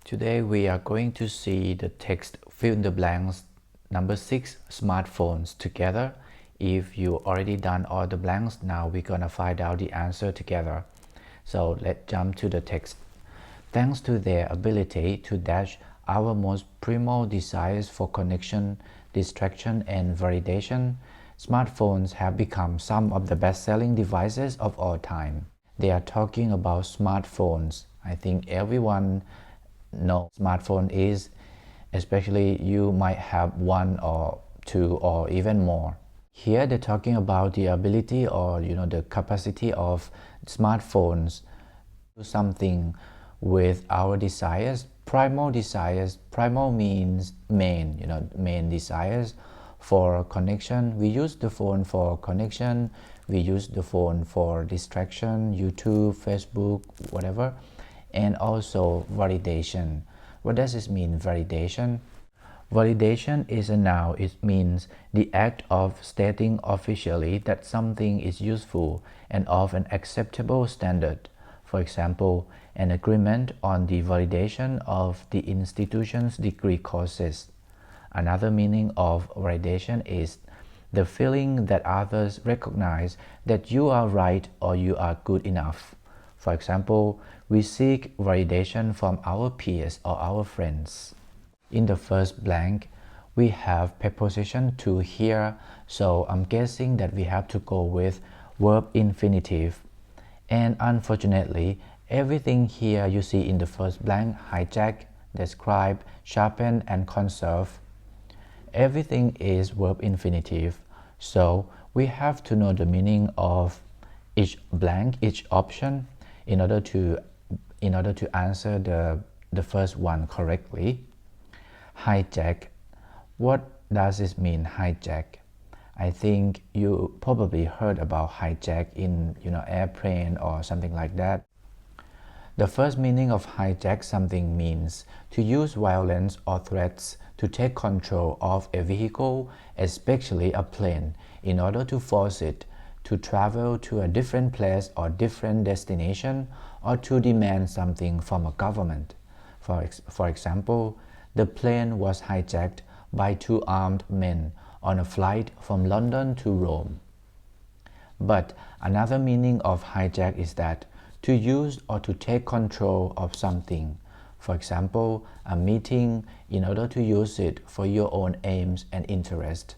Today we are going to see the text fill in the blanks number 6 smartphones together. If you already done all the blanks, now we're gonna find out the answer together. So let's jump to the text. Thanks to their ability to dash our most primal desires for connection, distraction, and validation, smartphones have become some of the best-selling devices of all time. They are talking about smartphones. I think everyone knows smartphone is, especially you might have one or two or even more. Here they're talking about the ability or the capacity of smartphones to do something with our desires, primal desires. Primal means main, main desires for connection. We use the phone for connection. We use the phone for distraction, YouTube, Facebook, whatever, and also validation. What does this mean, validation? Validation is a noun. It means the act of stating officially that something is useful and of an acceptable standard. For example, an agreement on the validation of the institution's degree courses. Another meaning of validation is the feeling that others recognize that you are right or you are good enough. For example, we seek validation from our peers or our friends. In the first blank, we have preposition to here, so I'm guessing that we have to go with verb infinitive. And unfortunately, everything here you see in the first blank, hijack, describe, sharpen, and conserve, everything is verb infinitive. So we have to know the meaning of each blank, each option, in order to answer the first one correctly. Hijack. What does this mean, hijack? I think you probably heard about hijack in airplane or something like that. The first meaning of hijack something means to use violence or threats to take control of a vehicle, especially a plane, in order to force it to travel to a different place or different destination, or to demand something from a government. For example, the plane was hijacked by two armed men on a flight from London to Rome. But another meaning of hijack is that to use or to take control of something. For example, a meeting in order to use it for your own aims and interests.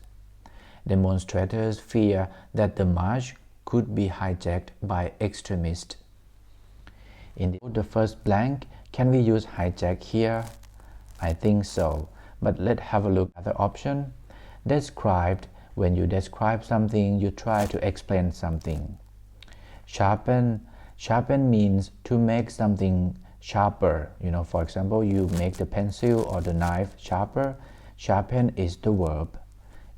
Demonstrators fear that the march could be hijacked by extremists. In the first blank, can we use hijack here? I think so, but let's have a look at the option. Described. When you describe something, you try to explain something. Sharpen. Sharpen means to make something sharper. For example, you make the pencil or the knife sharper. Sharpen is the verb.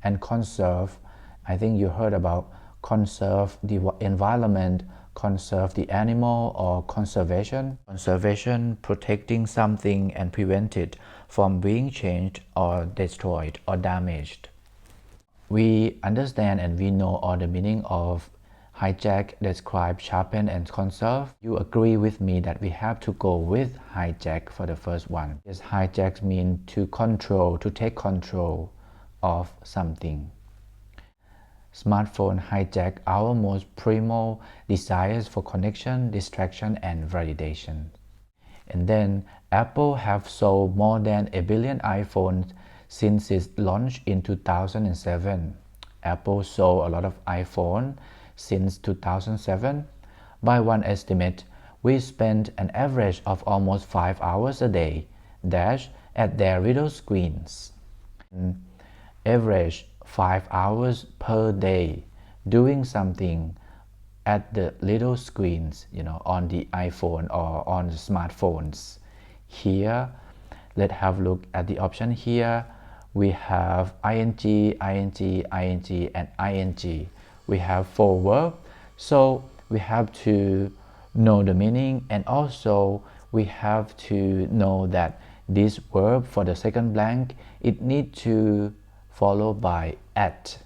And conserve, I think you heard about conserve the environment, conserve the animal, or conservation. Conservation, protecting something and prevent it from being changed or destroyed or damaged. We understand and we know all the meaning of hijack, describe, sharpen, and conserve. You agree with me that we have to go with hijack for the first one. Yes, hijack means to control, to take control of something. Smartphone hijack our most primal desires for connection, distraction, and validation. And then Apple have sold more than 1 billion iPhones since its launch in 2007. Apple sold a lot of iPhone since 2007. By one estimate, we spend an average of almost 5 hours a day dash at their little screens. Average 5 hours per day doing something at the little screens, on the iPhone or on the smartphones. Here, let's have a look at the option here. We have ing, ing, ing, and ing. We have 4 verbs, so we have to know the meaning, and also we have to know that this verb for the second blank, it needs to follow by at.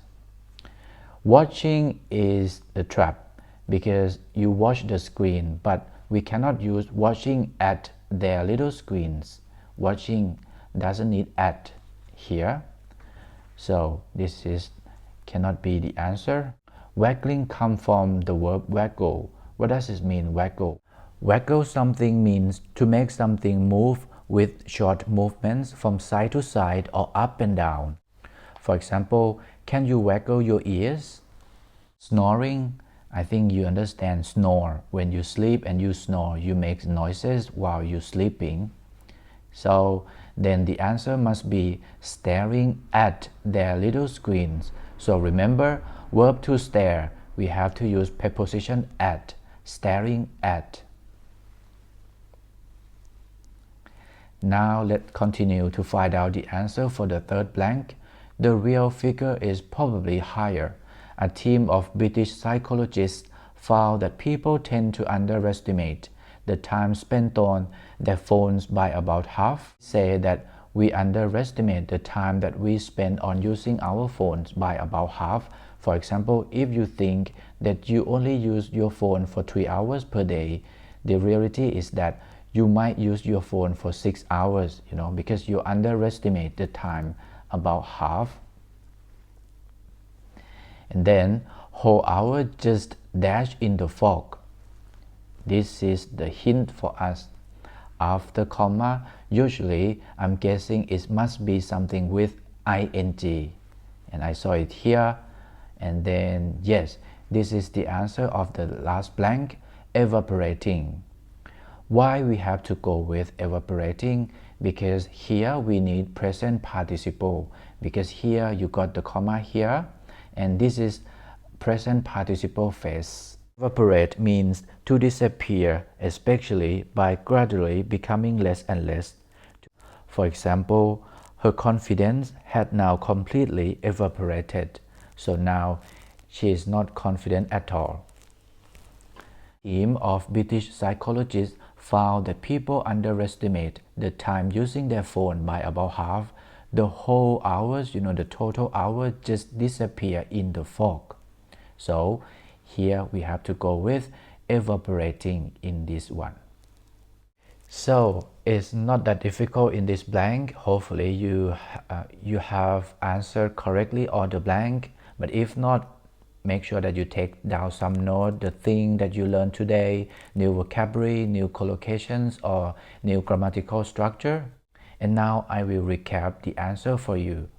Watching is the trap because you watch the screen, but we cannot use watching at their little screens. Watching doesn't need at here. So this is cannot be the answer. Waggling comes from the verb waggle. What does it mean, waggle? Waggle something means to make something move with short movements from side to side or up and down. For example, can you waggle your ears? Snoring, I think you understand snore. When you sleep and you snore, you make noises while you're sleeping. So then the answer must be staring at their little screens. So remember, verb to stare, we have to use preposition at, staring at. Now let's continue to find out the answer for the third blank. The real figure is probably higher. A team of British psychologists found that people tend to underestimate the time spent on their phones by about half. Say that we underestimate the time that we spend on using our phones by about half. For example, if you think that you only use your phone for 3 hours per day, the reality is that you might use your phone for 6 hours, because you underestimate the time about half. And then whole hour just dash in the fog. This is the hint for us. After comma, usually I'm guessing it must be something with ing. And I saw it here. And then yes, this is the answer of the last blank, evaporating. Why we have to go with evaporating? Because here we need present participle. Because here you got the comma here. And this is present participle phase. Evaporate means to disappear, especially by gradually becoming less and less. For example, her confidence had now completely evaporated. So now she is not confident at all. A team of British psychologists found that people underestimate the time using their phone by about half. The whole hours, the total hour just disappear in the fog. So here we have to go with evaporating in this one. So it's not that difficult in this blank. Hopefully you have answered correctly all the blank. But if not, make sure that you take down some note, the thing that you learned today, new vocabulary, new collocations, or new grammatical structure. And now I will recap the answer for you.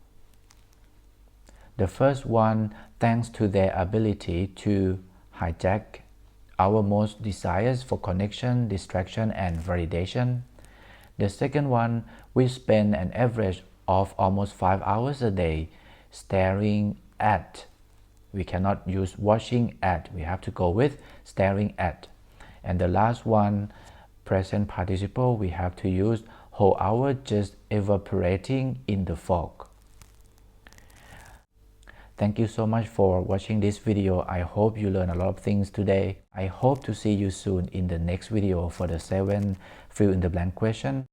The first one, thanks to their ability to hijack our most desires for connection, distraction, and validation. The second one, we spend an average of almost 5 hours a day staring at. We cannot use watching at. We have to go with staring at. And the last one, present participle, we have to use whole hour just evaporating in the fog. Thank you so much for watching this video. I hope you learned a lot of things today. I hope to see you soon in the next video for the 7 fill in the blank question.